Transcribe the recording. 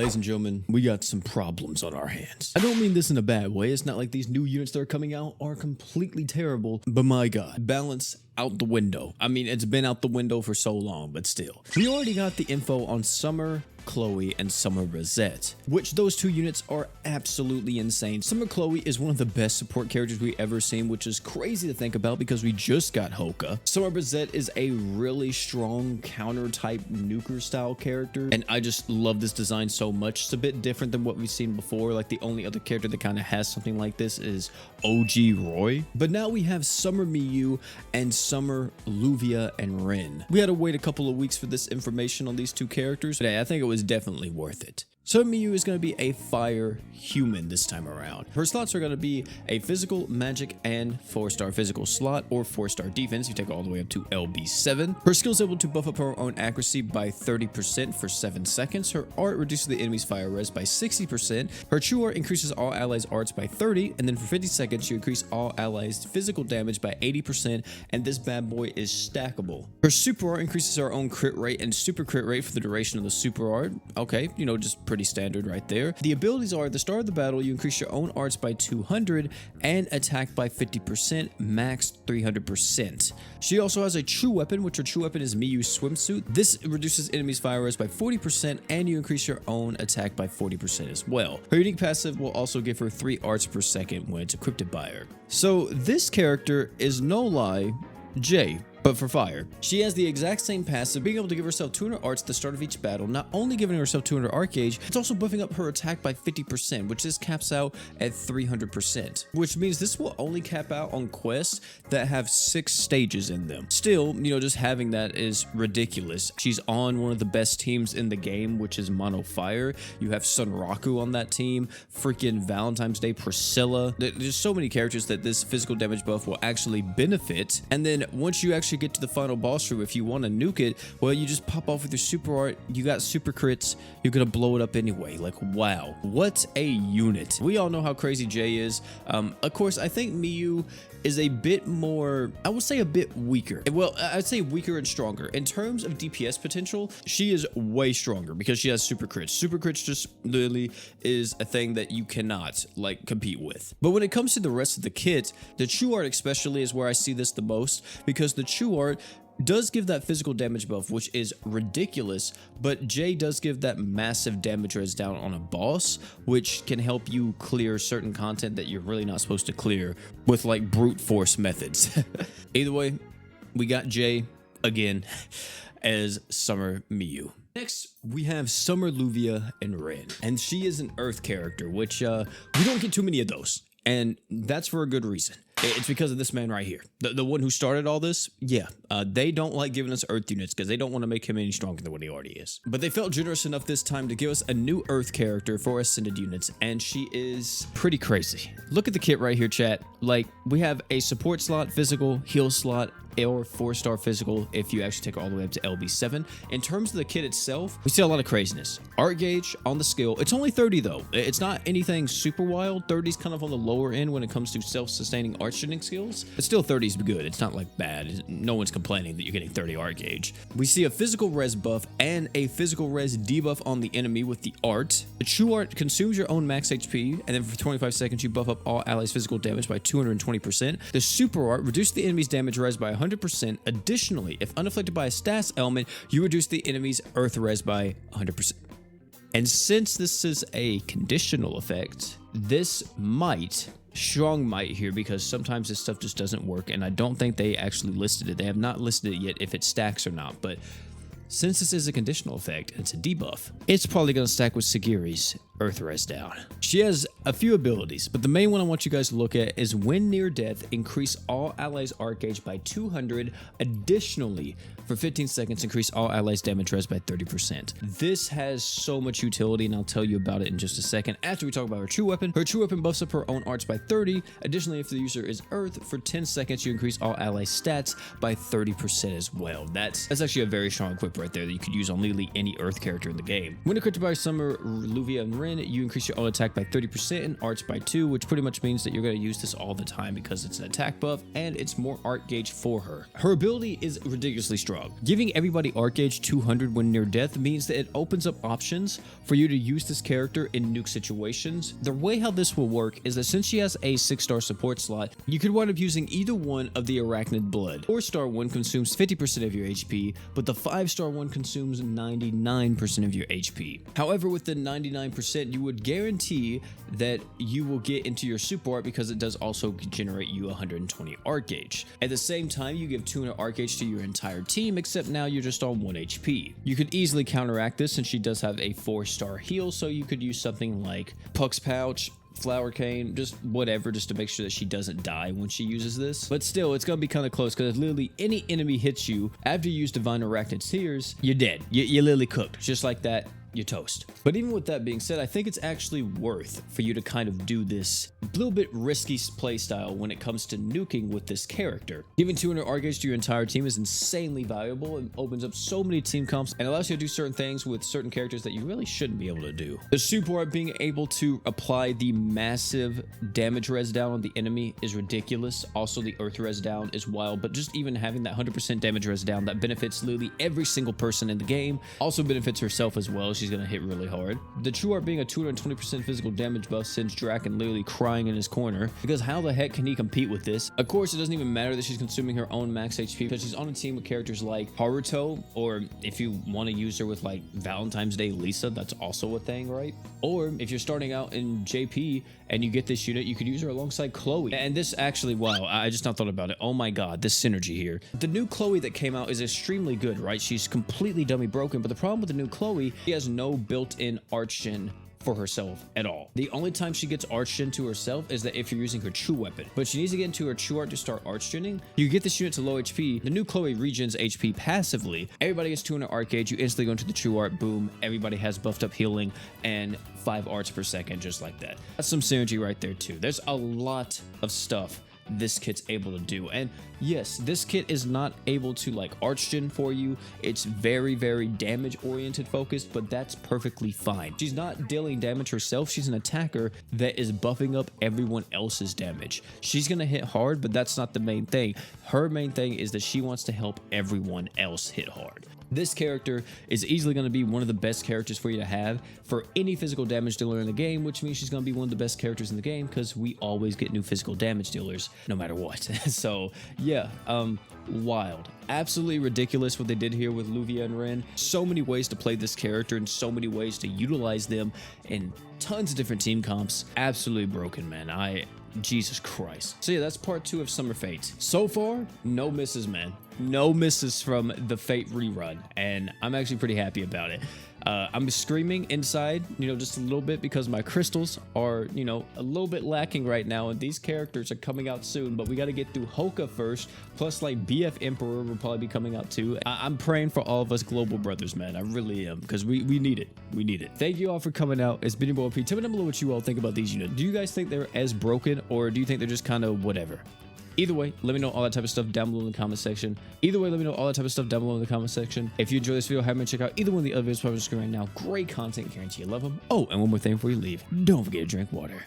Ladies and gentlemen, we got some problems on our hands. I don't mean this in a bad way. It's not like these new units that are coming out are completely terrible, but my God, balance out the window. I mean, it's been out the window for so long, but still. We already got the info on Summer Chloe and Summer Rosette, which those two units are absolutely insane. Summer Chloe is one of the best support characters we ever seen, which is crazy to think about because we just got Hoka. Summer Rosette is a really strong counter type nuker style character, and I just love this design so much. It's a bit different than what we've seen before. Like, the only other character that kind of has something like this is OG Roy, but now we have Summer Miyu and Summer Luvia and Rin. We had to wait a couple of weeks for this information on these two characters, but I think it was definitely worth it. Summer Miyu is going to be a fire human this time around. Her slots are going to be a physical, magic, and 4-star physical slot, or 4-star defense. You take it all the way up to LB7. Her skill is able to buff up her own accuracy by 30% for 7 seconds. Her art reduces the enemy's fire res by 60%. Her true art increases all allies' arts by 30, and then for 50 seconds, you increase all allies' physical damage by 80%, and this bad boy is stackable. Her super art increases her own crit rate and super crit rate for the duration of the super art. Okay, you know, just pretty standard right there. The abilities are: at the start of the battle, you increase your own arts by 200 and attack by 50%, max 300%. She also has a true weapon, which her true weapon is Miyu's swimsuit. This reduces enemies' fire res by 40%, and you increase your own attack by 40% as well. Her unique passive will also give her 3 arts per second when it's equipped by her. So this character is, no lie, Jay, but for fire. She has the exact same passive, being able to give herself 200 arts at the start of each battle. Not only giving herself 200 art gauge, it's also buffing up her attack by 50%, which this caps out at 300%, which means this will only cap out on quests that have 6 stages in them. Still, you know, just having that is ridiculous. She's on one of the best teams in the game, which is Mono Fire. You have Sunraku on that team, freaking Valentine's Day Priscilla. There's so many characters that this physical damage buff will actually benefit. And then once you actually get to the final boss room, if you want to nuke it, well, you just pop off with your super art. You got super crits, you're gonna blow it up anyway. Like, wow, what a unit. We all know how crazy Jay is. Of course, I think Miyu is a bit more, I would say a bit weaker. Well, I'd say weaker and stronger. In terms of DPS potential, she is way stronger because she has super crits. Super crits just literally is a thing that you cannot, like, compete with. But when it comes to the rest of the kit, the true art especially is where I see this the most, because the true art does give that physical damage buff, which is ridiculous, but Jay does give that massive damage res down on a boss, which can help you clear certain content that you're really not supposed to clear with, like, brute force methods. Either way, we got Jay again as Summer Miyu. Next, we have Summer Luvia and Rin, and she is an Earth character, which we don't get too many of those, and that's for a good reason. It's because of this man right here. The one who started all this, yeah. They don't like giving us Earth units because they don't want to make him any stronger than what he already is. But they felt generous enough this time to give us a new Earth character for Ascended units, and she is pretty crazy. Look at the kit right here, chat. Like, we have a support slot, physical, heal slot, or 4-star physical if you actually take it all the way up to LB7. In terms of the kit itself, we see a lot of craziness. Art gauge on the skill, it's only 30 though. It's not anything super wild. 30 is kind of on the lower end when it comes to self-sustaining art shooting skills, but still 30 is good. It's not like bad. No one's complaining that you're getting 30 art gauge. We see a physical res buff and a physical res debuff on the enemy with the art. The true art consumes your own max HP, and then for 25 seconds you buff up all allies' physical damage by 220%. The super art reduces the enemy's damage res by 100%. Additionally, if unafflicted by a stats element, you reduce the enemy's earth res by 100%. And since this is a conditional effect, this might, strong might here, because sometimes this stuff just doesn't work, and I don't think they actually listed it. They have not listed it yet if it stacks or not, but since this is a conditional effect and it's a debuff, it's probably going to stack with Sagiri's Earth Res down. She has a few abilities, but the main one I want you guys to look at is when near death, increase all allies' art gauge by 200. Additionally, for 15 seconds, increase all allies' damage res by 30%. This has so much utility, and I'll tell you about it in just a second after we talk about her true weapon. Her true weapon buffs up her own arts by 30. Additionally, if the user is Earth, for 10 seconds, you increase all allies' stats by 30% as well. That's actually a very strong equip right there that you could use on literally any Earth character in the game. When equipped by Summer, Luvia, and Rin, you increase your own attack by by 30% and arts by 2, which pretty much means that you're going to use this all the time because it's an attack buff and it's more art gauge for her. Her ability is ridiculously strong. Giving everybody art gauge 200 when near death means that it opens up options for you to use this character in nuke situations. The way how this will work is that since she has a 6-star support slot, you could wind up using either one of the Arachnid Blood. 4-star one consumes 50% of your HP, but the 5-star one consumes 99% of your HP. However, with the 99%, you would guarantee that you will get into your super art because it does also generate you 120 art gauge. At the same time, you give 200 art gauge to your entire team, except now you're just on 1 HP. You could easily counteract this since she does have a 4-star heal, so you could use something like Puck's Pouch, Flower Cane, just whatever, just to make sure that she doesn't die when she uses this. But still, it's gonna be kind of close because literally any enemy hits you after you use Divine Arachnid Tears, you're dead. You're literally cooked. Just like that, you're toast. But even with that being said, I think it's actually worth for you to kind of do this little bit risky playstyle when it comes to nuking with this character. Giving 200 art gauge to your entire team is insanely valuable and opens up so many team comps and allows you to do certain things with certain characters that you really shouldn't be able to do. The super art being able to apply the massive damage res down on the enemy is ridiculous. Also, the earth res down is wild, but just even having that 100% damage res down that benefits literally every single person in the game also benefits herself as well. She's gonna hit really hard. The true art being a 220% physical damage buff sends Draken literally crying in his corner because how the heck can he compete with this? Of course, it doesn't even matter that she's consuming her own max HP because she's on a team with characters like Haruto, or if you want to use her with like Valentine's Day Lisa, that's also a thing, right? Or if you're starting out in JP and you get this unit, you could use her alongside Chloe. And this actually, wow, I just not thought about it. Oh my god, this synergy here. The new Chloe that came out is extremely good, right? She's completely dummy broken, but the problem with the new Chloe, she has no built-in arch gen for herself at all. The only time she gets arch gen to herself is that if you're using her true weapon, but she needs to get into her true art to start arch genning. You get this unit to low HP, the new Chloe regens HP passively. Everybody gets 200 art gauge, you instantly go into the true art, boom, everybody has buffed up healing and 5 arts per second, just like that. That's some synergy right there too. There's a lot of stuff this kit's able to do, and yes, this kit is not able to like arch gen for you. It's very damage oriented focused, but that's perfectly fine. She's not dealing damage herself. She's an attacker that is buffing up everyone else's damage. She's gonna hit hard, but that's not the main thing. Her main thing is that she wants to help everyone else hit hard. This character is easily going to be one of the best characters for you to have for any physical damage dealer in the game, which means she's going to be one of the best characters in the game because we always get new physical damage dealers no matter what. So yeah, wild. Absolutely ridiculous what they did here with Luvia and Ren. So many ways to play this character and so many ways to utilize them in tons of different team comps. Absolutely broken, man. Jesus Christ. So yeah, that's part 2 of Summer Fates. So far, no misses, man. No misses from the Fate rerun, and I'm actually pretty happy about it. I'm screaming inside, just a little bit because my crystals are, a little bit lacking right now, and these characters are coming out soon, but we got to get through Hoka first, plus like BF Emperor will probably be coming out too. I'm praying for all of us global brothers, man. I really am, because we need it. We need it. Thank you all for coming out. It's been your boy P. Tell me down below what you all think about these units. Do you guys think they're as broken, or do you think they're just kind of whatever? Either way, let me know all that type of stuff down below in the comment section. If you enjoyed this video, have me check out either one of the other videos on the screen right now. Great content, guarantee you love them. Oh, and one more thing before you leave. Don't forget to drink water.